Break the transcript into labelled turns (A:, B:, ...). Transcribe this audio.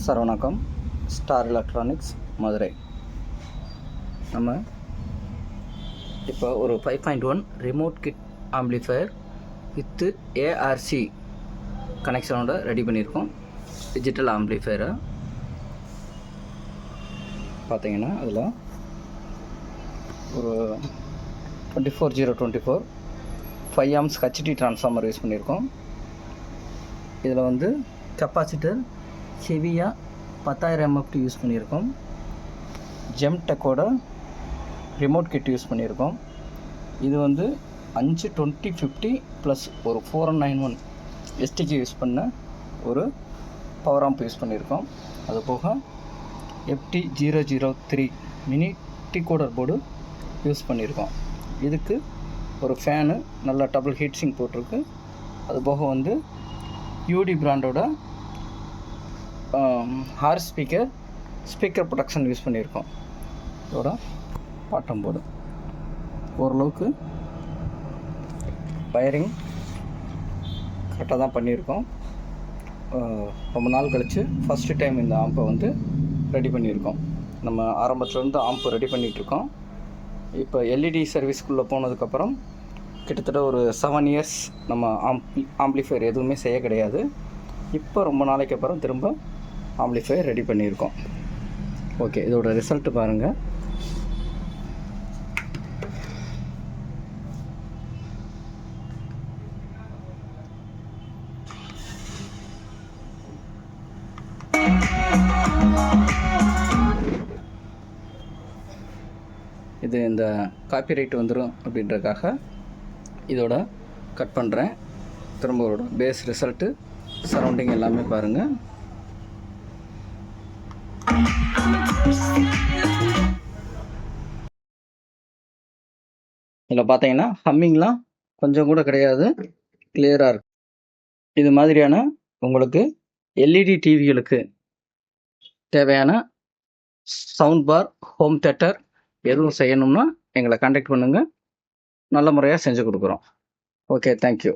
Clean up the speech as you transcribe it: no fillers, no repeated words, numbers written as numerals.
A: Sir வணக்கம். Star electronics Madurai. நம்ம இப்போ ஒரு 5.1 remote kit amplifier with ARC கனெக்ஷனோட ready பண்ணியிருக்கோம். டிஜிட்டல் ஆம்ப்ளிஃபயரை பார்த்தீங்கன்னா அதில் ஒரு 24024 5 amps ஹெச்டி ட்ரான்ஸ்ஃபார்மர் யூஸ் பண்ணியிருக்கோம். இதில் வந்து கெப்பாசிட்டர் ஹெவியா 10,000 MFT யூஸ் பண்ணியிருக்கோம். ஜெம்டெக்கோட ரிமோட் கிட் யூஸ் பண்ணியிருக்கோம். இது வந்து 5 2050 ப்ளஸ் ஒரு 4191 எஸ்டிக்கு யூஸ் பண்ண ஒரு பவர் ஆம்ப் யூஸ் பண்ணியிருக்கோம். அது போக FT003 mini decoder board use பண்ணியிருக்கோம். இதுக்கு ஒரு ஃபேனு நல்லா டபுள் ஹீட் சிங்க் போட்டிருக்கு. அது போக வந்து யூடி பிராண்டோட ஹார் ஸ்பீக்கர் ப்ரொடக்ஷன் யூஸ் பண்ணியிருக்கோம். இதோட பாட்டம் போர்டு ஓரளவுக்கு வயரிங் கரெக்டாக தான் பண்ணியிருக்கோம். ரொம்ப நாள் கழித்து ஃபஸ்ட்டு டைம் இந்த ஆம்பை வந்து ரெடி பண்ணியிருக்கோம். நம்ம ஆரம்பத்துலேருந்து ஆம்பு ரெடி பண்ணிகிட்ருக்கோம். இப்போ எல்இடி சர்வீஸ்க்குள்ளே போனதுக்கப்புறம் கிட்டத்தட்ட ஒரு 7 years நம்ம ஆம்ப்ளிஃபயர் எதுவுமே செய்ய கிடையாது. இப்போ ரொம்ப நாளைக்கு அப்புறம் திரும்ப ஆம்ப்ளிஃபயர் ரெடி பண்ணியிருக்கோம். ஓகே, இதோட ரிசல்ட்டு பாருங்கள். இது இந்த காப்பிரைட் வந்துடும் அப்படின்றதுக்காக இதோட கட் பண்ணுறேன். திரும்ப ஒரு பேஸ் ரிசல்ட்டு சரௌண்டிங் எல்லாமே பாருங்கள். இதில் பார்த்தீங்கன்னா ஹம்மிங்லாம் கொஞ்சம் கூட கிடையாது, கிளியராக இருக்கு. இது மாதிரியான உங்களுக்கு எல்இடி டிவிகளுக்கு தேவையான சவுண்ட் பார், ஹோம் தியேட்டர் எதுவும் செய்யணும்னா எங்களை கான்டாக்ட் பண்ணுங்கள். நல்ல முறையாக செஞ்சு கொடுக்குறோம். Okay, thank you.